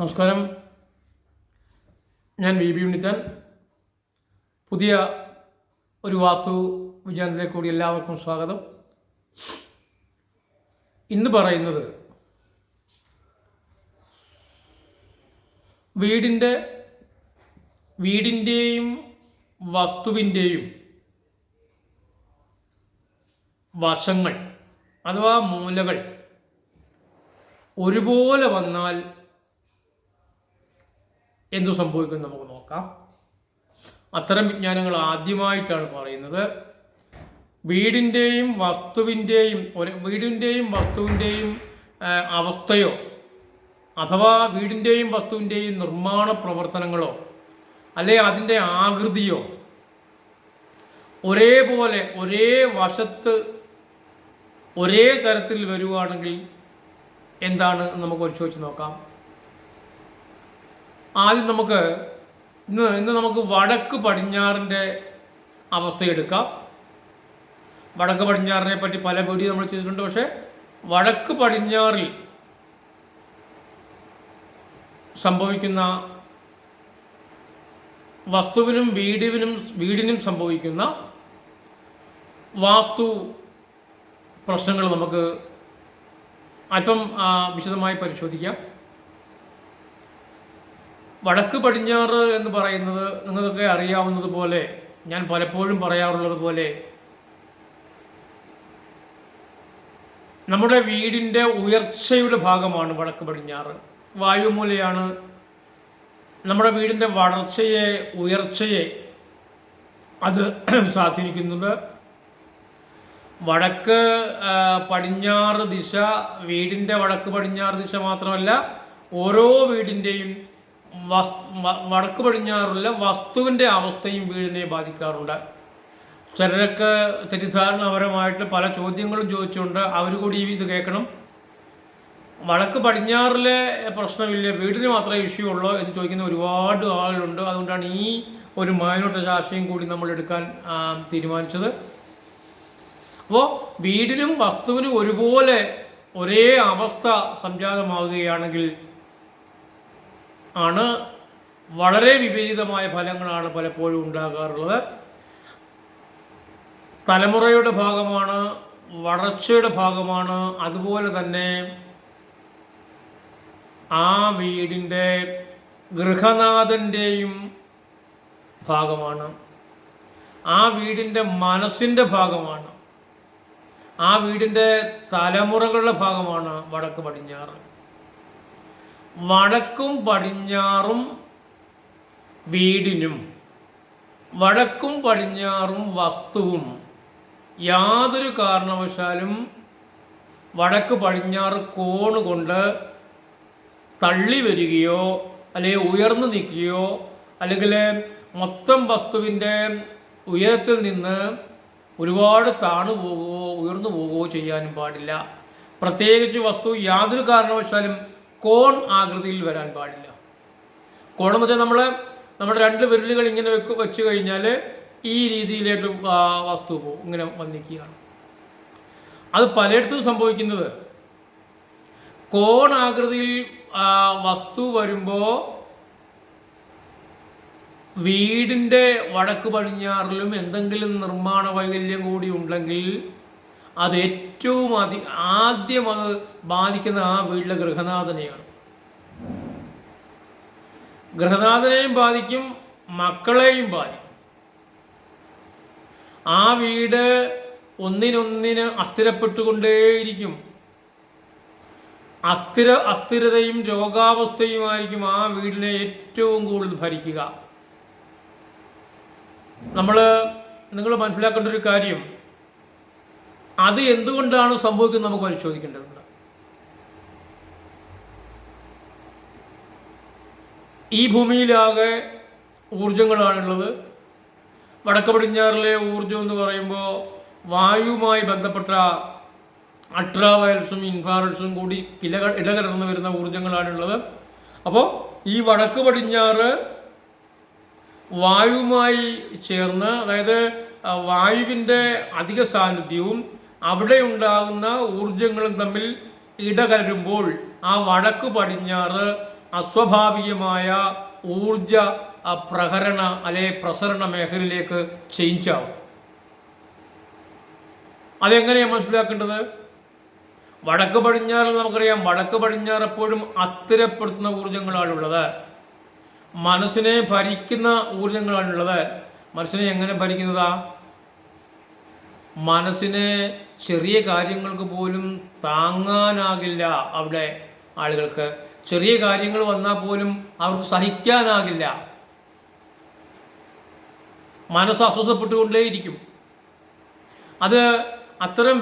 നമസ്കാരം. ഞാൻ V B Unnithan. പുതിയ ഒരു വാസ്തു വിജ്ഞാനത്തിലേക്ക് കൂടി എല്ലാവർക്കും സ്വാഗതം. ഇന്ന് പറയുന്നത് വീടിൻ്റെയും വസ്തുവിൻ്റെയും വശങ്ങൾ അഥവാ മൂലകൾ ഒരുപോലെ വന്നാൽ എന്തു സംഭവിക്കും നമുക്ക് നോക്കാം. അത്തരം വിജ്ഞാനങ്ങൾ ആദ്യമായിട്ടാണ് പറയുന്നത്. വീടിൻ്റെയും വസ്തുവിൻ്റെയും അവസ്ഥയോ അഥവാ വീടിൻ്റെയും വസ്തുവിൻ്റെയും നിർമ്മാണ പ്രവർത്തനങ്ങളോ അല്ലെ അതിൻ്റെ ആകൃതിയോ ഒരേപോലെ ഒരേ വശത്ത് ഒരേ തരത്തിൽ വരുവാണെങ്കിൽ എന്താണ് നമുക്ക് പരിശോധിച്ച് നോക്കാം. ആദ്യം ഇന്ന് നമുക്ക് വടക്ക് പടിഞ്ഞാറിൻ്റെ അവസ്ഥ എടുക്കാം. വടക്ക് പടിഞ്ഞാറിനെ പറ്റി പല വീഡിയോ നമ്മൾ ചെയ്തിട്ടുണ്ട്. പക്ഷേ വടക്ക് പടിഞ്ഞാറിൽ സംഭവിക്കുന്ന വസ്തുവിനും വീടിനും സംഭവിക്കുന്ന വാസ്തു പ്രശ്നങ്ങൾ നമുക്ക് അല്പം വിശദമായി പരിശോധിക്കാം. വടക്ക് പടിഞ്ഞാറ് എന്ന് പറയുന്നത് നിങ്ങൾക്കൊക്കെ അറിയാവുന്നതുപോലെ, ഞാൻ പലപ്പോഴും പറയാറുള്ളത് പോലെ, നമ്മുടെ വീടിൻ്റെ ഉയർച്ചയുടെ ഭാഗമാണ് വടക്ക് പടിഞ്ഞാറ്. വായുമൂലയാണ് നമ്മുടെ വീടിൻ്റെ ഉയർച്ചയെ അത് സ്വാധീനിക്കുന്നത്. വടക്ക് പടിഞ്ഞാറ് ദിശ, വീടിൻ്റെ വടക്ക് പടിഞ്ഞാറ് ദിശ മാത്രമല്ല, ഓരോ വീടിൻ്റെയും വടക്ക് പടിഞ്ഞാറുള്ള വസ്തുവിൻ്റെ അവസ്ഥയും വീടിനെ ബാധിക്കാറുണ്ട്. ചിലരൊക്കെ തെറ്റിദ്ധാരണപരമായിട്ട് പല ചോദ്യങ്ങളും ചോദിച്ചുകൊണ്ട് അവർ കൂടി ഇത് കേൾക്കണം. വടക്ക് പടിഞ്ഞാറിലെ പ്രശ്നമില്ല, വീടിന് മാത്രമേ ഇഷ്യൂ ഉള്ളൂ എന്ന് ചോദിക്കുന്ന ഒരുപാട് ആളുകളുണ്ട്. അതുകൊണ്ടാണ് ഈ ഒരു മൈനോട്ട് ആശയം കൂടി നമ്മൾ എടുക്കാൻ തീരുമാനിച്ചത്. അപ്പോൾ വീടിനും വസ്തുവിനും ഒരുപോലെ ഒരേ അവസ്ഥ സംജാതമാവുകയാണെങ്കിൽ ആണ് വളരെ വിപരീതമായ ഫലങ്ങളാണ് പലപ്പോഴും ഉണ്ടാകാറുള്ളത്. തലമുറയുടെ ഭാഗമാണ്, വളർച്ചയുടെ ഭാഗമാണ്, അതുപോലെ തന്നെ ആ വീടിൻ്റെ ഗൃഹനാഥൻ്റെയും ഭാഗമാണ്, ആ വീടിൻ്റെ മനസ്സിൻ്റെ ഭാഗമാണ്, ആ വീടിൻ്റെ തലമുറകളുടെ ഭാഗമാണ് വടക്ക് പടിഞ്ഞാറ്. വടക്കും പടിഞ്ഞാറും വീടിനും വടക്കും പടിഞ്ഞാറും വസ്തുവും യാതൊരു കാരണവശാലും വടക്ക് പടിഞ്ഞാറ് കോണ് കൊണ്ട് തള്ളി വരികയോ അല്ലെങ്കിൽ ഉയർന്നു നിൽക്കുകയോ അല്ലെങ്കിൽ മൊത്തം വസ്തുവിൻ്റെ ഉയരത്തിൽ നിന്ന് ഒരുപാട് താണു പോകുകയോ ഉയർന്നു പോകുകയോ ചെയ്യാനും പാടില്ല. പ്രത്യേകിച്ച് വസ്തു യാതൊരു കാരണവശാലും കോൺ ആകൃതിയിൽ വരാൻ പാടില്ല. കോണെന്ന് വെച്ചാൽ നമ്മുടെ രണ്ട് വിരലുകൾ ഇങ്ങനെ വെച്ച് കഴിഞ്ഞാൽ ഈ രീതിയിലേക്ക് വസ്തു പോകും, ഇങ്ങനെ വന്നിക്കുകയാണ്. അത് പലയിടത്തും സംഭവിക്കുന്നത് കോൺ ആകൃതിയിൽ വസ്തു വരുമ്പോൾ വീടിൻ്റെ വടക്ക് പടിഞ്ഞാറിലും എന്തെങ്കിലും നിർമ്മാണ വൈകല്യം കൂടി ഉണ്ടെങ്കിൽ അത് ഏറ്റവും ആദ്യം അത് ബാധിക്കുന്ന ആ വീട്ടിലെ ഗൃഹനാഥനെയാണ്. ഗൃഹനാഥനെയും ബാധിക്കും, മക്കളെയും ബാധിക്കും. ആ വീട് ഒന്നിനൊന്നിന് അസ്ഥിരപ്പെട്ടുകൊണ്ടേയിരിക്കും. അസ്ഥിരതയും രോഗാവസ്ഥയുമായിരിക്കും ആ വീടിനെ ഏറ്റവും കൂടുതൽ ഭരിക്കുക. നിങ്ങൾ മനസ്സിലാക്കേണ്ട ഒരു കാര്യം, അത് എന്തുകൊണ്ടാണ് സംഭവിക്കുന്നത് നമുക്ക് പരിശോധിക്കേണ്ടതുണ്ട്. ഈ ഭൂമിയിലാകെ ഊർജങ്ങളാണുള്ളത്. വടക്ക് പടിഞ്ഞാറിലെ ഊർജം എന്ന് പറയുമ്പോൾ വായുവുമായി ബന്ധപ്പെട്ട അൾട്രാവയലറ്റ്സും ഇൻഫ്രാറെഡ്സും കൂടി ഇടകലർന്ന് വരുന്ന ഊർജങ്ങളാണുള്ളത്. അപ്പോൾ ഈ വടക്ക് പടിഞ്ഞാറ് വായുവുമായി ചേർന്ന്, അതായത് വായുവിൻ്റെ അധിക സാന്നിധ്യവും അവിടെ ഉണ്ടാകുന്ന ഊർജങ്ങളും തമ്മിൽ ഇടകലരുമ്പോൾ ആ വടക്ക് പടിഞ്ഞാറ് അസ്വാഭാവികമായ ഊർജ പ്രഹരണ പ്രസരണ മേഖലയിലേക്ക് ചേഞ്ച് ആവും. അതെങ്ങനെയാണ് മനസ്സിലാക്കേണ്ടത്? വടക്ക് പടിഞ്ഞാറ് നമുക്കറിയാം, വടക്ക് പടിഞ്ഞാറ് എപ്പോഴും അസ്ഥിരപ്പെടുത്തുന്ന ഊർജങ്ങളാണുള്ളത്, മനസ്സിനെ ഭരിക്കുന്ന ഊർജങ്ങളാണുള്ളത്. മനസ്സിനെ എങ്ങനെ ഭരിക്കുന്നതാ? മനസ്സിനെ ചെറിയ കാര്യങ്ങൾക്ക് പോലും താങ്ങാനാകില്ല. അവിടെ ആളുകൾക്ക് ചെറിയ കാര്യങ്ങൾ വന്നാൽ പോലും അവർക്ക് സഹിക്കാനാകില്ല. മനസ്സ് അസ്വസ്ഥപ്പെട്ടുകൊണ്ടേയിരിക്കും. അത് അത്തരം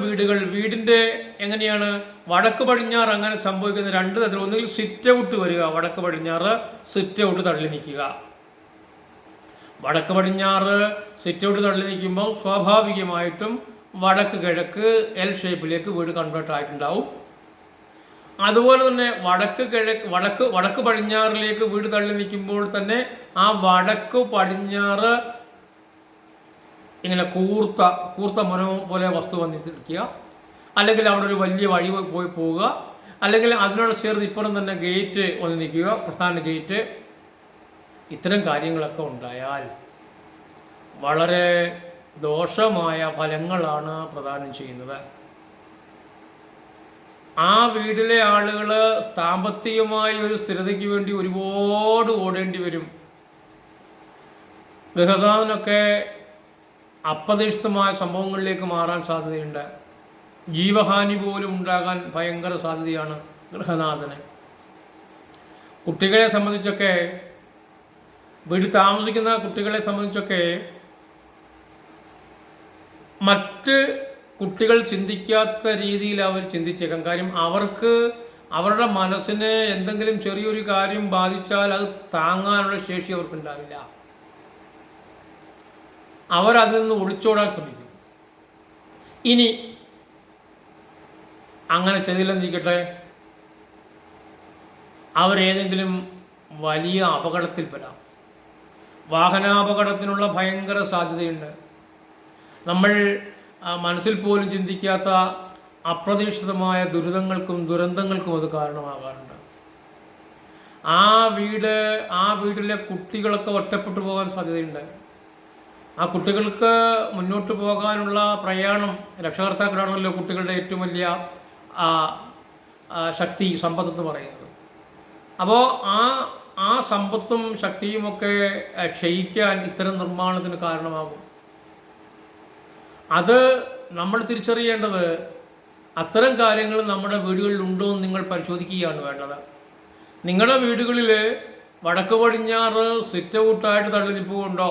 വീടിൻ്റെ എങ്ങനെയാണ് വടക്ക് പടിഞ്ഞാറ് അങ്ങനെ സംഭവിക്കുന്ന രണ്ട് തരത്തിൽ. ഒന്നുകിൽ സിറ്റ് ഔട്ട് വരിക, വടക്ക് പടിഞ്ഞാറ് സിറ്റ് ഔട്ട് തള്ളി നിൽക്കുക. വടക്ക് പടിഞ്ഞാറ് സിറ്റ് ഔട്ട് തള്ളി നിൽക്കുമ്പോൾ സ്വാഭാവികമായിട്ടും വടക്ക് കിഴക്ക് എൽ ഷേപ്പിലേക്ക് വീട് കൺവേർട്ട് ആയിട്ടുണ്ടാവും. അതുപോലെ തന്നെ വടക്ക് പടിഞ്ഞാറിലേക്ക് വീട് തള്ളി നിൽക്കുമ്പോൾ തന്നെ ആ വടക്ക് പടിഞ്ഞാറ് ഇങ്ങനെ കൂർത്ത മരം പോലെ വസ്തു വന്നിരിക്കുക, അല്ലെങ്കിൽ അവിടെ ഒരു വലിയ വഴി പോവുക, അല്ലെങ്കിൽ അതിനോട് ചേർന്ന് ഇപ്പുറം തന്നെ ഗേറ്റ് വന്ന് നിൽക്കുക, പ്രധാന ഗേറ്റ്. ഇത്തരം കാര്യങ്ങളൊക്കെ ഉണ്ടായാൽ വളരെ ദോഷമായ ഫലങ്ങളാണ് പ്രദാനം ചെയ്യുന്നത്. ആ വീട്ടിലെ ആളുകൾ സാമ്പത്തികമായ ഒരു സ്ഥിരതയ്ക്ക് വേണ്ടി ഒരുപാട് ഓടേണ്ടി വരും. ഗൃഹസാധനമൊക്കെ അപ്രതീക്ഷിതമായ സംഭവങ്ങളിലേക്ക് മാറാൻ സാധ്യതയുണ്ട്. ജീവഹാനി പോലും ഉണ്ടാകാൻ ഭയങ്കര സാധ്യതയാണ് ഗൃഹനാഥന്. കുട്ടികളെ സംബന്ധിച്ചൊക്കെ, വീട്ടിൽ താമസിക്കുന്ന കുട്ടികളെ സംബന്ധിച്ചൊക്കെ മറ്റ് കുട്ടികൾ ചിന്തിക്കാത്ത രീതിയിൽ അവർ ചിന്തിച്ചേക്കാം. കാര്യം അവർക്ക് അവരുടെ മനസ്സിനെ എന്തെങ്കിലും ചെറിയൊരു കാര്യം ബാധിച്ചാൽ അത് താങ്ങാനുള്ള ശേഷി അവർക്കുണ്ടാവില്ല. അവരതിൽ നിന്ന് ഒളിച്ചോടാൻ ശ്രമിക്കും. ഇനി അങ്ങനെ ചെയ്തില്ലെന്നിരിക്കട്ടെ, അവരേതെങ്കിലും വലിയ അപകടത്തിൽപ്പെടാം. വാഹനാപകടത്തിനുള്ള ഭയങ്കര സാധ്യതയുണ്ട്. നമ്മൾ മനസ്സിൽ പോലും ചിന്തിക്കാത്ത അപ്രതീക്ഷിതമായ ദുരന്തങ്ങൾക്കും അത് കാരണമാകാറുണ്ട്. ആ വീട്ടിലെ കുട്ടികളൊക്കെ ഒറ്റപ്പെട്ടു പോകാൻ സാധ്യതയുണ്ട്. ആ കുട്ടികൾക്ക് മുന്നോട്ട് പോകാനുള്ള പ്രയാണം, രക്ഷകർത്താക്കളാണല്ലോ കുട്ടികളുടെ ഏറ്റവും വലിയ ശക്തി, സമ്പത്തെന്ന് പറയുന്നത്. അപ്പോൾ ആ സമ്പത്തും ശക്തിയുമൊക്കെ ക്ഷയിക്കാൻ ഇത്തരം നിർമ്മാണത്തിന് കാരണമാകും. അത് നമ്മൾ തിരിച്ചറിയേണ്ടത് അത്തരം കാര്യങ്ങൾ നമ്മുടെ വീടുകളിൽ ഉണ്ടോ എന്ന് നിങ്ങൾ പരിശോധിക്കുകയാണ് വേണ്ടത്. നിങ്ങളുടെ വീടുകളിൽ വടക്ക് പടിഞ്ഞാറ് സിറ്റ് ഔട്ടായിട്ട് തള്ളി നിൽപ്പുണ്ടോ,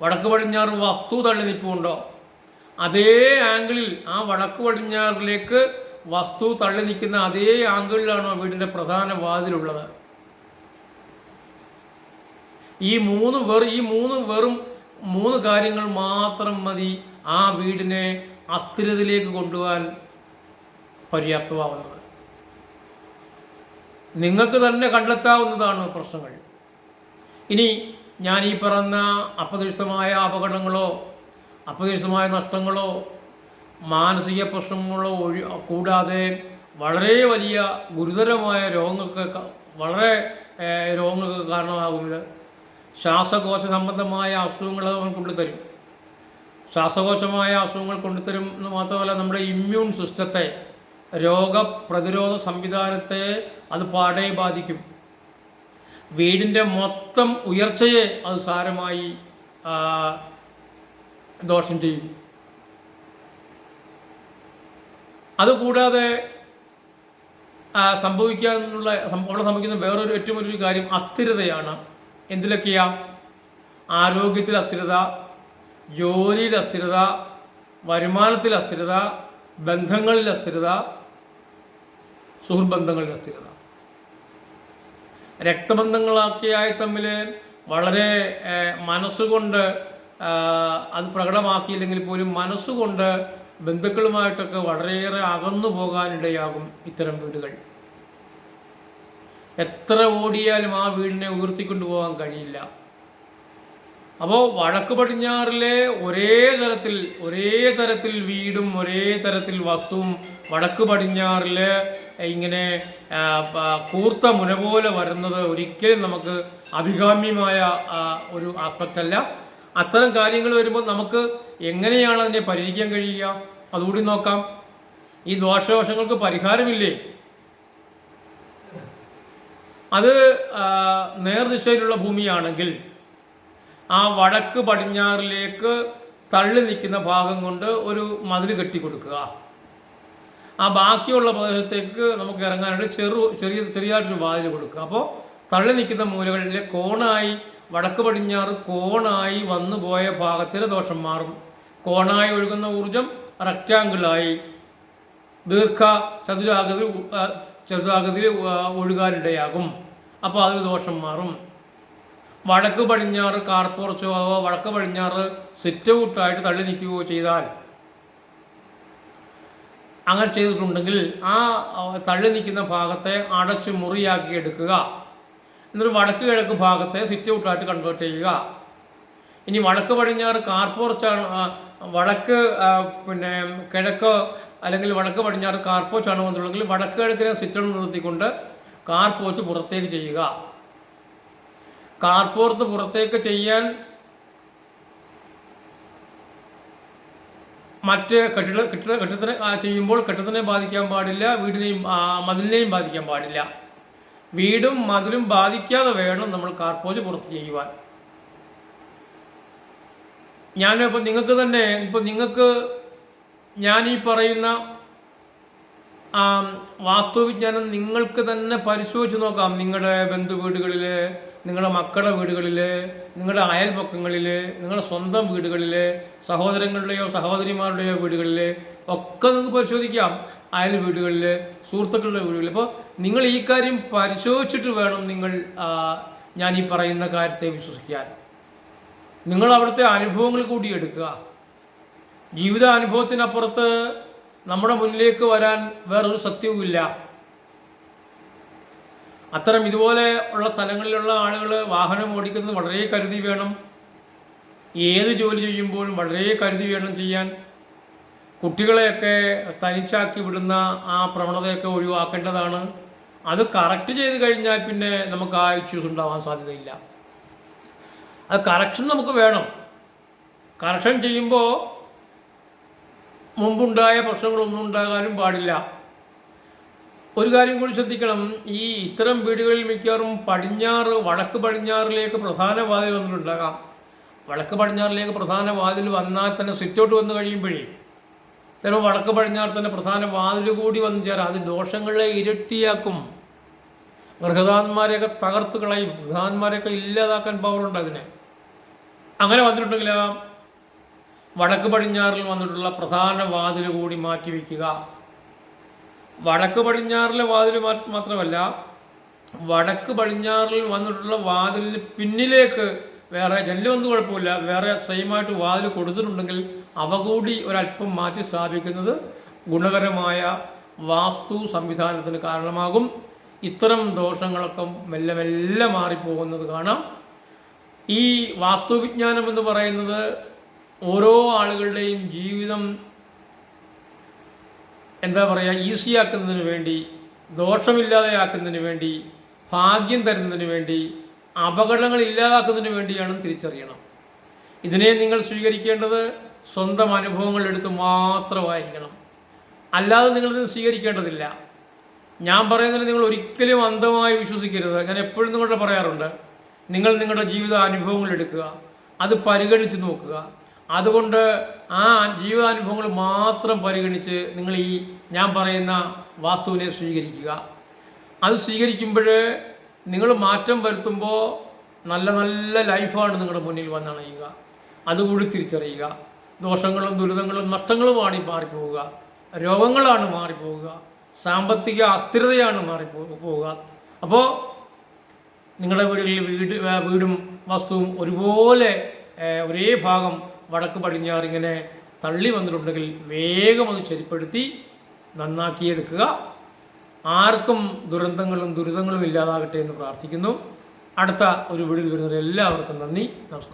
വടക്ക് പടിഞ്ഞാറ് വസ്തു തള്ളി നിൽപ്പുണ്ടോ, അതേ ആംഗിളിൽ ആ വടക്ക് പടിഞ്ഞാറിലേക്ക് വസ്തു തള്ളി നിൽക്കുന്ന അതേ ആംഗിളിലാണോ വീടിൻ്റെ പ്രധാന വാതിലുള്ളത്? ഈ മൂന്ന് കാര്യങ്ങൾ മാത്രം മതി ആ വീടിനെ അസ്ഥിരതയിലേക്ക് കൊണ്ടുപോകാൻ പര്യാപ്തമാവുന്നത്. നിങ്ങൾക്ക് തന്നെ കണ്ടെത്താവുന്നതാണ് പ്രശ്നങ്ങൾ. ഇനി ഞാൻ ഈ പറഞ്ഞ അപ്രതീക്ഷിതമായ അപകടങ്ങളോ അപ്രതീക്ഷിതമായ നഷ്ടങ്ങളോ മാനസിക പ്രശ്നങ്ങളോ കൂടാതെ വളരെ വലിയ ഗുരുതരമായ രോഗങ്ങൾക്ക് കാരണമാകുന്നത്. ശ്വാസകോശ സംബന്ധമായ അസുഖങ്ങൾ അവൻ കൊണ്ടുതരും. ശ്വാസകോശമായ അസുഖങ്ങൾ കൊണ്ടുതരും എന്ന് മാത്രമല്ല, നമ്മുടെ ഇമ്മ്യൂൺ സിസ്റ്റത്തെ, രോഗപ്രതിരോധ സംവിധാനത്തെ അത് പാടെ ബാധിക്കും. വീടിൻ്റെ മൊത്തം ഉയർച്ചയെ അത് സാരമായി ദോഷം ചെയ്യും. അതുകൂടാതെ അവിടെ സംഭവിക്കുന്ന വേറൊരു ഏറ്റവും വലിയൊരു കാര്യം അസ്ഥിരതയാണ്. എന്തിലൊക്കെയാ? ആരോഗ്യത്തിൽ അസ്ഥിരത, ജോലിയിൽ അസ്ഥിരത, വരുമാനത്തിൽ അസ്ഥിരത, ബന്ധങ്ങളിൽ അസ്ഥിരത, സുഹൃബന്ധങ്ങളിൽ അസ്ഥിരത. രക്തബന്ധങ്ങളൊക്കെയായി തമ്മിൽ വളരെ മനസ്സുകൊണ്ട് അത് പ്രകടമാക്കിയില്ലെങ്കിൽ പോലും മനസ്സുകൊണ്ട് ബന്ധുക്കളുമായിട്ടൊക്കെ വളരെയേറെ അകന്നു പോകാനിടയാകും ഇത്തരം വീടുകൾ. എത്ര ഓടിയാലും ആ വീടിനെ ഉയർത്തിക്കൊണ്ടു പോകാൻ കഴിയില്ല. അപ്പോൾ വടക്ക് പടിഞ്ഞാറിലെ ഒരേ തരത്തിൽ വീടും ഒരേ തരത്തിൽ വസ്തുവും വടക്ക് പടിഞ്ഞാറിൽ ഇങ്ങനെ കൂർത്ത മുന പോലെ വരുന്നത് ഒരിക്കലും നമുക്ക് അഭികാമ്യമായ ഒരു ആസ്പെക്റ്റല്ല. അത്തരം കാര്യങ്ങൾ വരുമ്പോൾ നമുക്ക് എങ്ങനെയാണ് അതിനെ പരിഹരിക്കാൻ കഴിയുക, അതുകൂടി നോക്കാം. ഈ ദോഷവശങ്ങൾക്ക് പരിഹാരമില്ലേ? അത് നേർദിശയിലുള്ള ഭൂമിയാണെങ്കിൽ ആ വടക്ക് പടിഞ്ഞാറിലേക്ക് തള്ളി നിൽക്കുന്ന ഭാഗം കൊണ്ട് ഒരു മതിൽ കെട്ടിക്കൊടുക്കുക. ആ ബാക്കിയുള്ള പ്രദേശത്തേക്ക് നമുക്ക് ഇറങ്ങാനായിട്ട് ചെറിയതായിട്ടൊരു വാതിൽ കൊടുക്കുക. അപ്പോൾ തള്ളി നിൽക്കുന്ന മൂലകളിലെ കോണായി വടക്ക് പടിഞ്ഞാറ് കോണായി വന്നു പോയ ഭാഗത്തിലെ ദോഷം മാറും. കോണായി ഒഴുകുന്ന ഊർജം റെക്റ്റാങ്കിളായി ചതുരാകൃതിയിൽ ഒഴുകാനിടയാകും. അപ്പോൾ അത് ദോഷം മാറും. വടക്ക് പടിഞ്ഞാറ് കാർപോർച്ചോ അതോ വടക്ക് പടിഞ്ഞാറ് സിറ്റ് ഔട്ടായിട്ട് തള്ളി നിൽക്കുകയോ ചെയ്താൽ, അങ്ങനെ ചെയ്തിട്ടുണ്ടെങ്കിൽ ആ തള്ളി നിൽക്കുന്ന ഭാഗത്തെ അടച്ച് മുറിയാക്കി എടുക്കുക. എന്നിട്ട് വടക്ക് കിഴക്ക് ഭാഗത്തെ സിറ്റ് ഔട്ടായിട്ട് കൺവേർട്ട് ചെയ്യുക. ഇനി വടക്ക് പടിഞ്ഞാറ് കാർപോർച്ചാണ്, വടക്ക് കിഴക്ക് അല്ലെങ്കിൽ വടക്ക് പടിഞ്ഞാറ് കാർപോച്ചാണ് വന്നിട്ടുണ്ടെങ്കിൽ വടക്ക് കിഴക്കിനെ സിറ്റ് ഔട്ട് നിർത്തിക്കൊണ്ട് കാർപോച്ച് പുറത്തേക്ക് ചെയ്യുക. കാർപോർത്ത് പുറത്തേക്ക് ചെയ്യാൻ മറ്റ് കെട്ടിടത്തിന് ചെയ്യുമ്പോൾ കെട്ടിടത്തിനെ ബാധിക്കാൻ പാടില്ല, വീടിനെയും മതിലിനെയും ബാധിക്കാൻ പാടില്ല. വീടും മതിലും ബാധിക്കാതെ വേണം നമ്മൾ കാർപോച്ച് പുറത്ത് ചെയ്യുവാൻ. നിങ്ങൾക്ക് ഞാൻ ഈ പറയുന്ന വാസ്തുവിജ്ഞാനം നിങ്ങൾക്ക് തന്നെ പരിശോധിച്ച് നോക്കാം. നിങ്ങളുടെ ബന്ധു വീടുകളിൽ, നിങ്ങളുടെ മക്കളുടെ വീടുകളിൽ, നിങ്ങളുടെ അയൽപക്കങ്ങളിൽ, നിങ്ങളുടെ സ്വന്തം വീടുകളിൽ, സഹോദരങ്ങളുടെയോ സഹോദരിമാരുടെയോ വീടുകളിൽ ഒക്കെ നിങ്ങൾക്ക് പരിശോധിക്കാം. അയൽ വീടുകളിൽ, സുഹൃത്തുക്കളുടെ വീടുകളിൽ. അപ്പോൾ നിങ്ങൾ ഈ കാര്യം പരിശോധിച്ചിട്ട് വേണം ഞാൻ ഈ പറയുന്ന കാര്യത്തെ വിശ്വസിക്കാൻ. നിങ്ങൾ അവിടുത്തെ അനുഭവങ്ങൾ കൂടി എടുക്കുക. ജീവിത അനുഭവത്തിനപ്പുറത്ത് നമ്മുടെ മുന്നിലേക്ക് വരാൻ വേറൊരു സത്യവുമില്ല. അത്തരം ഇതുപോലെ ഉള്ള സ്ഥലങ്ങളിലുള്ള ആളുകൾ വാഹനം ഓടിക്കുന്നത് വളരെ കരുതി വേണം. ഏത് ജോലി ചെയ്യുമ്പോഴും വളരെ കരുതി വേണം ചെയ്യാൻ. കുട്ടികളെയൊക്കെ തനിച്ചാക്കി വിടുന്ന ആ പ്രവണതയൊക്കെ ഒഴിവാക്കേണ്ടതാണ്. അത് കറക്റ്റ് ചെയ്ത് കഴിഞ്ഞാൽ പിന്നെ നമുക്ക് ആ ഇഷ്യൂസ് ഉണ്ടാവാൻ സാധ്യതയില്ല. അത് കറക്ഷൻ നമുക്ക് വേണം. കറക്ഷൻ ചെയ്യുമ്പോൾ മുമ്പുണ്ടായ പ്രശ്നങ്ങളൊന്നും ഉണ്ടാകാനും പാടില്ല. ഒരു കാര്യം കൂടി ശ്രദ്ധിക്കണം. ഇത്തരം വീടുകളിൽ മിക്കവാറും വടക്ക് പടിഞ്ഞാറിലേക്ക് പ്രധാന വാതിൽ വന്നിട്ടുണ്ടാകാം. വടക്ക് പടിഞ്ഞാറിലേക്ക് പ്രധാന വാതിൽ വന്നാൽ തന്നെ സിറ്റ് ഔട്ട് വന്നു കഴിയുമ്പോഴേ ചിലപ്പോൾ വടക്ക് പടിഞ്ഞാറ് തന്നെ പ്രധാന വാതിൽ കൂടി വന്നു ചേരാം. അത് ദോഷങ്ങളെ ഇരട്ടിയാക്കും. ഗൃഹദാന്മാരെയൊക്കെ തകർത്ത് കളയും. ഗൃഹദാന്മാരെയൊക്കെ ഇല്ലാതാക്കാൻ പവറുണ്ട് അതിന്. അങ്ങനെ വന്നിട്ടുണ്ടെങ്കിൽ വടക്ക് പടിഞ്ഞാറിൽ വന്നിട്ടുള്ള പ്രധാന വാതിൽ കൂടി മാറ്റി വയ്ക്കുക. വടക്ക് പടിഞ്ഞാറിലെ വാതിൽ മാത്രമല്ല, വടക്ക് പടിഞ്ഞാറിൽ വന്നിട്ടുള്ള വാതിലിന് പിന്നിലേക്ക് വേറെ ജനലൊന്നും കുഴപ്പമില്ല, വേറെ സെയിമായിട്ട് വാതിൽ കൊടുത്തിട്ടുണ്ടെങ്കിൽ അവ കൂടി ഒരല്പം മാറ്റി സ്ഥാപിക്കുന്നത് ഗുണകരമായ വാസ്തു സംവിധാനത്തിന് കാരണമാകും. ഇത്തരം ദോഷങ്ങളൊക്കെ മെല്ലെ മെല്ലെ മാറിപ്പോകുന്നത് കാണാം. ഈ വാസ്തുവിജ്ഞാനം എന്ന് പറയുന്നത് ഓരോ ആളുകളുടെയും ജീവിതം ഈസിയാക്കുന്നതിന് വേണ്ടി, ദോഷമില്ലാതെയാക്കുന്നതിന് വേണ്ടി, ഭാഗ്യം തരുന്നതിന് വേണ്ടി, അപകടങ്ങൾ ഇല്ലാതാക്കുന്നതിന് വേണ്ടിയാണ് തിരിച്ചറിയണം. ഇതിനെ നിങ്ങൾ സ്വീകരിക്കേണ്ടത് സ്വന്തം അനുഭവങ്ങൾ എടുത്ത് മാത്രമായിരിക്കണം. അല്ലാതെ നിങ്ങളിത് സ്വീകരിക്കേണ്ടതില്ല. ഞാൻ പറയുന്നതിന് നിങ്ങൾ ഒരിക്കലും അന്ധമായി വിശ്വസിക്കരുത്. ഞാൻ എപ്പോഴും നിങ്ങളോട് പറയാറുണ്ട്, നിങ്ങൾ നിങ്ങളുടെ ജീവിത അനുഭവങ്ങൾ എടുക്കുക, അത് പരിഗണിച്ച് നോക്കുക. അതുകൊണ്ട് ആ ജീവിതാനുഭവങ്ങൾ മാത്രം പരിഗണിച്ച് നിങ്ങൾ ഞാൻ പറയുന്ന വാസ്തുവിനെ സ്വീകരിക്കുക. അത് സ്വീകരിക്കുമ്പോൾ നിങ്ങൾ മാറ്റം വരുത്തുമ്പോൾ നല്ല നല്ല ലൈഫാണ് നിങ്ങളുടെ മുന്നിൽ വന്നണയുക. അതുകൂടി തിരിച്ചറിയുക. ദോഷങ്ങളും ദുരിതങ്ങളും നഷ്ടങ്ങളുമാണ് മാറിപ്പോവുക, രോഗങ്ങളാണ് മാറിപ്പോവുക, സാമ്പത്തിക അസ്ഥിരതയാണ് മാറിപ്പോവുക. അപ്പോൾ നിങ്ങളുടെ വീടുകളിൽ വീടും വസ്തുവും ഒരുപോലെ ഒരേ ഭാഗം വടക്ക് പടിഞ്ഞാറ് ഇങ്ങനെ തള്ളി വന്നിട്ടുണ്ടെങ്കിൽ വേഗം അത് ശരിപ്പെടുത്തി നന്നാക്കിയെടുക്കുക. ആർക്കും ദുരന്തങ്ങളും ഇല്ലാതാകട്ടെ എന്ന് പ്രാർത്ഥിക്കുന്നു. അടുത്ത ഒരു വീഡിയോയിൽ വരുന്നവരെല്ലാവർക്കും നന്ദി, നമസ്കാരം.